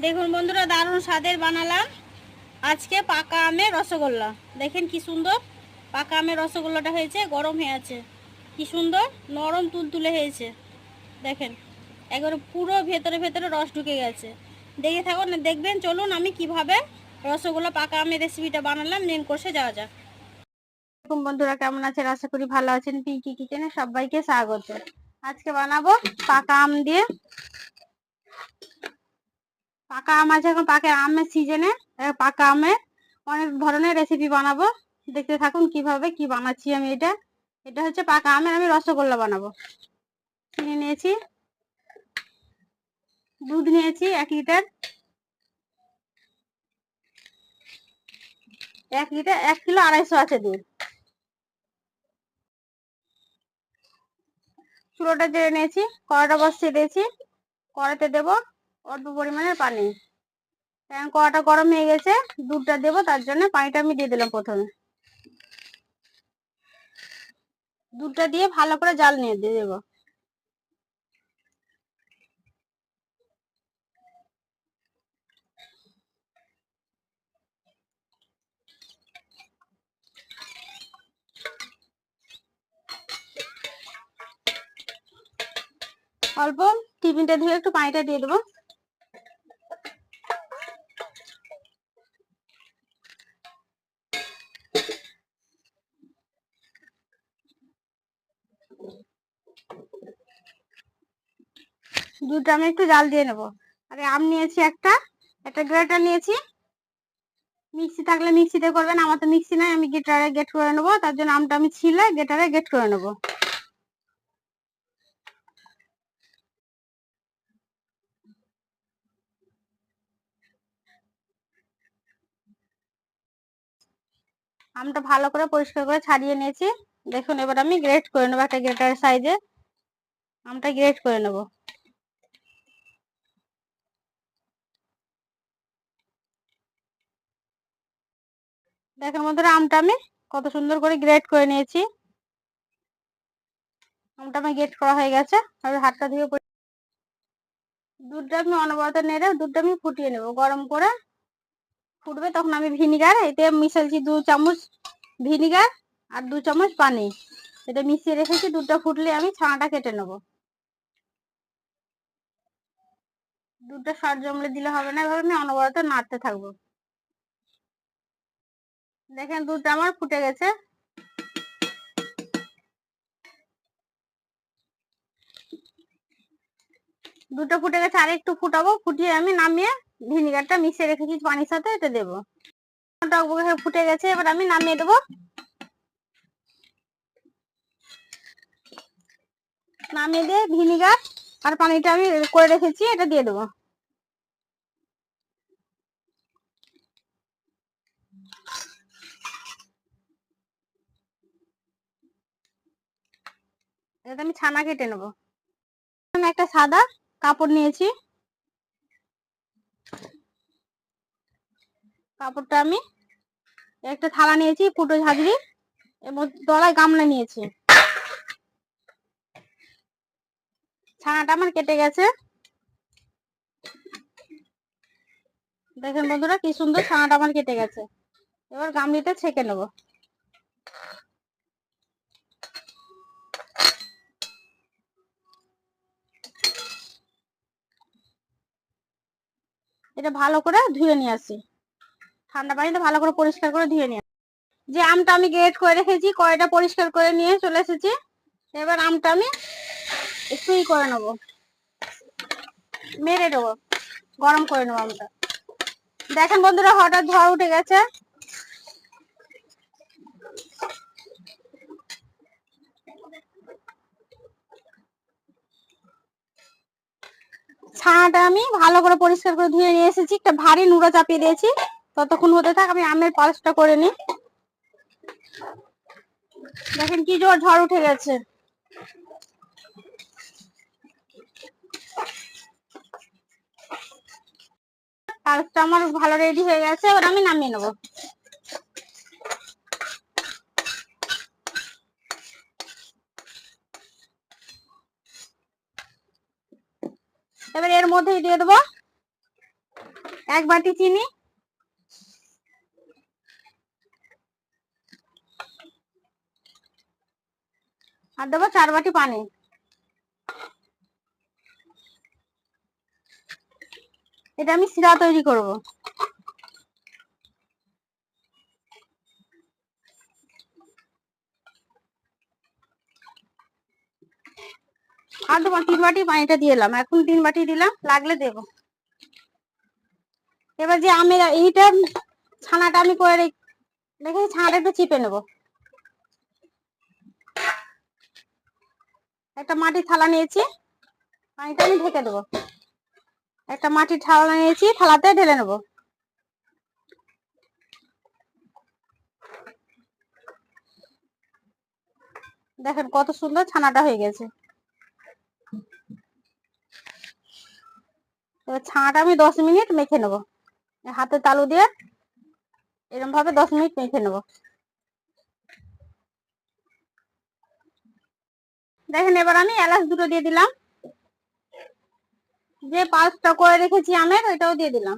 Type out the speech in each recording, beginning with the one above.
দেখুন বন্ধুরা, দারুণ স্বাদের বানালাম আজকে পাকা আমের রসগোল্লা। দেখেন কি সুন্দর পাকা আমের রসগোল্লাটা হয়েছে, গরম হয়ে আছে, কি সুন্দর নরম তুলতুলে হয়েছে। দেখেন একবারে পুরো ভেতরে ভেতরে রস ঢুকে গেছে। দেখে থাকুন, দেখবেন। চলুন আমি কিভাবে রসগোল্লা পাকা আমের রেসিপিটা বানালাম, মেন কোর্সে যাওয়া যাক। দেখুন বন্ধুরা, কেমন আছেন? আশা করি ভালো আছেন। পিঙ্কি কিচেনে সবাইকে স্বাগত। আজকে বানাবো পাকা আম দিয়ে। পাকা আম আছে, এখন পাকা আমের সিজনে পাকা আমের অনেক ধরনের রেসিপি বানাবো। দেখতে থাকুন কিভাবে কি বানাচ্ছি আমি। এটা হচ্ছে পাকা আমের আমি রসগোল্লা বানাবো। চিনি নিয়েছি, দুধ নিয়েছি 1 লিটার। 1 লিটার 1 কিলো 250 আছে দুধ। চুলোটা জেলে নিয়েছি, কড়াটা বসিয়ে দিয়েছি। কড়াতে দেবো অল্প পরিমাণের পানি, কারণ কড়াটা গরম হয়ে গেছে। দুধটা দেবো, তার জন্য পানিটা আমি দিয়ে দিলাম। প্রথমে দুধটা দিয়ে ভালো করে জাল নিয়ে দিয়ে দেবো। অল্প টিফিনটা ধুয়ে একটু পানিটা দিয়ে দেবো। দুধটা আমি একটু জাল দিয়ে নেবো। আরে আম নিয়েছি একটা গ্রেটার নিয়েছি। মিক্সি থাকলে মিক্সিতে করবেন, আমার তো মিক্সি নাই, আমি গ্রেটারে গ্রেট করে নেবো। তার জন্য আমটা আমি ছিলে গ্রেটারে গ্রেট করে নেবো। আমটা ভালো করে পরিষ্কার করে ছাড়িয়ে নিয়েছি। দেখুন এবার আমি গ্রেট করে নেবো, একটা গ্রেটারের সাইজে আমটা গ্রেট করে নেবো। দেখুন বন্ধুরা, আমটা আমি কত সুন্দর করে গ্রেট করে নিয়েছি। আমটা আমার গ্রেট করা হয়ে গেছে। আর হাতটা ধুয়ে দুধটা আমি অনবরত নেড়ে দুধটা আমি ফুটিয়ে নেবো। গরম করে ফুটবে, তখন আমি ভিনিগার এতে মিশালছি 2 চামচ ভিনিগার আর 2 চামচ পানি। এটা মিশিয়ে রেখেছি। দুধটা ফুটলে আমি ছানাটা কেটে নেবো। দুধটা সর জমলে দিলে হবে না, এভাবে আমি অনবরত নাড়তে থাকবো। দেখেন দুধটা আমার ফুটে গেছে। দুধটা ফুটে গেছে, আর একটু ফুটাবো। ফুটিয়ে আমি নামিয়ে ভিনিগারটা মিশিয়ে রেখেছি পানির সাথে, এটা দেবো। ফুটে গেছে, এবার আমি নামিয়ে দেবো। নামিয়ে দিয়ে ভিনিগার আর পানিটা আমি করে রেখেছি, এটা দিয়ে দেবো। এটা আমি ছানা কেটে নেবো। আমি একটা সাদা কাপড় নিয়েছি। কাপড়টা আমি একটা থালা নিয়েছি, ফুটো ঝাঁঝরি, এবং তলায় গামলা নিয়েছি। ছানাটা আমার কেটে গেছে। দেখেন বন্ধুরা কি সুন্দর ছানাটা আমার কেটে গেছে। এবার গামলিতে ছেঁকে নেবো। এটা ভালো করে ধুয়ে নিয়ে আসি, ঠান্ডা পানিতে ভালো করে পরিষ্কার করে ধুয়ে নিয়ে। যে আমটা আমি গ্রেট করে রেখেছি, কড়াইটা পরিষ্কার করে নিয়ে চলে এসেছি। এবার আমটা আমি একটু করে নেবো, মেরে দেবো, গরম করে নেবো আমটা। দেখেন বন্ধুরা, হঠাৎ ঝড় উঠে গেছে। ছানাটা আমি ভালো করে পরিষ্কার করে ধুয়ে নিয়ে এসেছি। একটা ভারী নুড়া চাপিয়ে দিয়েছি, ততক্ষণ হতে থাক আমি আমের পালসটা করে নিই। দেখেন কি জোর ঝড় উঠে গেছে। পালসটা আমার ভালো রেডি হয়ে গেছে, এবার আমি নামিয়ে নেবো। এবার এর মধ্যেই দিয়ে দেবো 1 বাটি চিনি, আর দেবো 4 বাটি পানি। এটা আমি শিরা তৈরি করব। আর দেবো 3 বাটি পানিটা দিয়ে এলাম, এখন 3 বাটি দিলাম, লাগলে দেব। এবার যে আমের এইটা ছানাটা আমি করে রেখে ছানাটা একটু চিপে নেব। একটা মাটির থালা নিয়েছি, পানিটা আমি ঢেকে দেবো। একটা মাটির থালা নিয়েছি, থালাতে ঢেলে নেব। দেখেন কত সুন্দর ছানাটা হয়ে গেছে। এবার ছানাটা আমি 10 মিনিট মেখে নেব, হাতে তালু দিয়ে এরকম ভাবে 10 মিনিট মেখে নেব। দেখেন এবার আমি এলাচ দুটো দিয়ে দিলাম, যে পাঁচটা করে রেখেছি আমের ওইটাও দিয়ে দিলাম।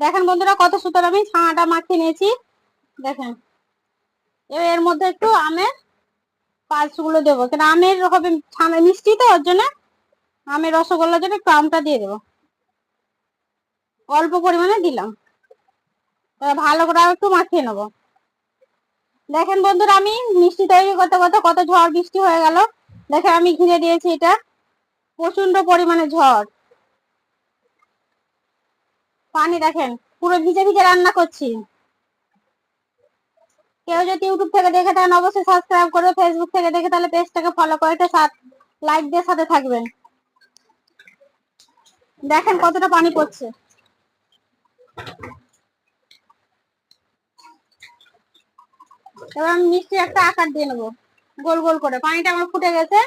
দেখেন বন্ধুরা কত সুন্দর আমি ছানাটা মাখিয়ে নিয়েছি। দেখেন এবার এর মধ্যে একটু আমের পালসগুলো দেবো, কেন আমের হবে ছানা মিষ্টি তো, ওর জন্য আমের রসগোল্লার জন্য একটু আমটা দিয়ে দেবো, অল্প পরিমাণে দিলাম। ভালো করে একটু মাখিয়ে নেবো। দেখেন বন্ধুরা আমি মিষ্টি তৈরি করতে করতে কত ঝড় বৃষ্টি হয়ে গেল। দেখেন আমি ঘিরে দিয়েছি, এটা প্রচন্ড পরিমাণে ঝড়, পানি দেখেন পুরো ভিজে ভিজে রান্না করছি। কেউ যদি ইউটিউব থেকে দেখে থাকেন অবশ্যই সাবস্ক্রাইব করবে, ফেসবুক থেকে দেখে তাহলে পেজটাকে ফলো করে একটা লাইক দিয়ে সাথে থাকবেন। দেখেন কতটা পানি পড়ছে। এবার আমি মিষ্টি একটা আকার দিয়ে নেবো গোল গোল করে, পানিটা আমার ফুটে গেছে।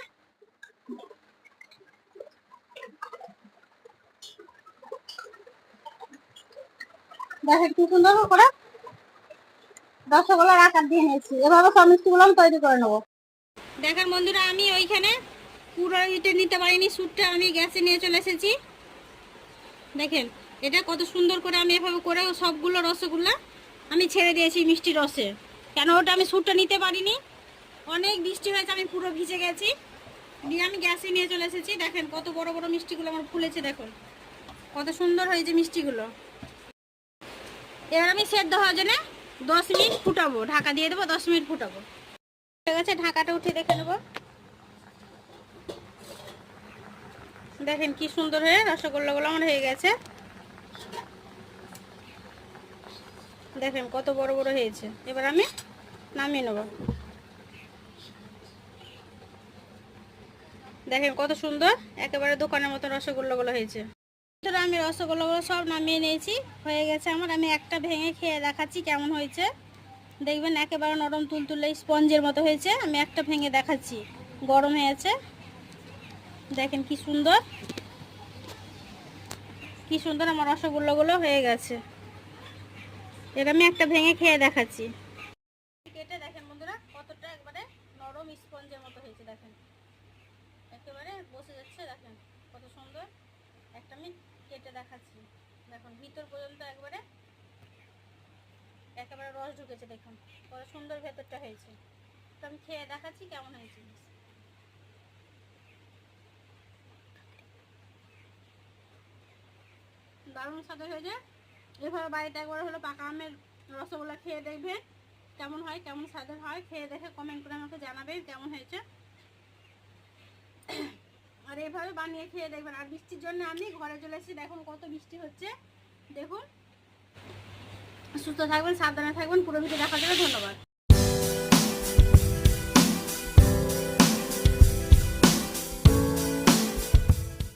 দেখেন কি সুন্দর করে রসগোল্লার আকার দিয়ে নিয়েছি। এভাবে সব মিষ্টিগুলো আমি তৈরি করে নেবো। দেখেন বন্ধুরা আমি ওইখানে পুরো ইটে নিতে পারিনি, সুটটা আমি গ্যাসে নিয়ে চলে এসেছি। দেখেন এটা কত সুন্দর করে আমি এভাবে করে সবগুলো রসগোল্লা আমি ছেড়ে দিয়েছি মিষ্টি রসে, কেন ওটা আমি সুটটা নিতে পারিনি, অনেক বৃষ্টি হয়েছে, আমি পুরো ভিজে গেছি। দিয়ে আমি গ্যাসে নিয়ে চলে এসেছি। দেখেন কত বড় বড় মিষ্টিগুলো আমার ফুলেছে, দেখুন কত সুন্দর হয়েছে মিষ্টিগুলো। এবার আমি সেদ্ধ হওয়ার জন্য 10 মিনিট ফুটাবো, ঢাকা দিয়ে দেবো, 10 মিনিট ফুটাবো। ঠিক আছে, ঢাকাটা উঠে দেখে নেবো। দেখেন কি সুন্দর হয়ে রসগোল্লাগুলো আমার হয়ে গেছে। দেখেন কত বড় বড় হয়েছে। এবার আমি নামিয়ে নেব। দেখেন কত সুন্দর একেবারে দোকানের মতো রসগোল্লাগুলো হয়েছে। আমি রসগোল্লাগুলো সব নামিয়ে নিয়েছি, হয়ে গেছে আমার। আমি একটা ভেঙে খেয়ে দেখাচ্ছি কেমন হয়েছে। দেখবেন একেবারে নরম তুলতুলে স্পঞ্জের মতো হয়েছে। আমি একটা ভেঙে দেখাচ্ছি, গরম হয়েছে। দেখেন কি সুন্দর কি সুন্দর আমার রসগোল্লাগুলো হয়ে গেছে। এবার আমি একটা ভেঙে খেয়ে দেখাচ্ছি। কেটে দেখেন বন্ধুরা কতটা একবারে নরম স্পঞ্জের মতো হয়েছে। দেখেন একেবারে বসে যাচ্ছে, দেখেন কত সুন্দর। একটা আমি কেটে দেখাচ্ছি, দেখুন ভিতর পর্যন্ত একেবারে রস ঢুকেছে। দেখুন কত সুন্দর ভেতরটা হয়েছে। তো আমি খেয়ে দেখাচ্ছি কেমন হয়েছে। দারুণ স্বাদের হয়েছে। এভাবে বাড়িতে একবার হলো পাকা আমের রসগোল্লা খেয়ে দেখবেন কেমন হয়, কেমন স্বাদের হয়। খেয়ে দেখে কমেন্ট করে আমাকে জানাবেন কেমন হয়েছে। আর এভাবে বানিয়ে খেয়ে দেখবেন। আর বৃষ্টির জন্য আমি ঘরে চলে এসেছি, দেখুন কত বৃষ্টি হচ্ছে। দেখুন সুস্থ থাকবেন, সাবধানে থাকবেন। পুরো ভিডিও দেখার জন্য ধন্যবাদ।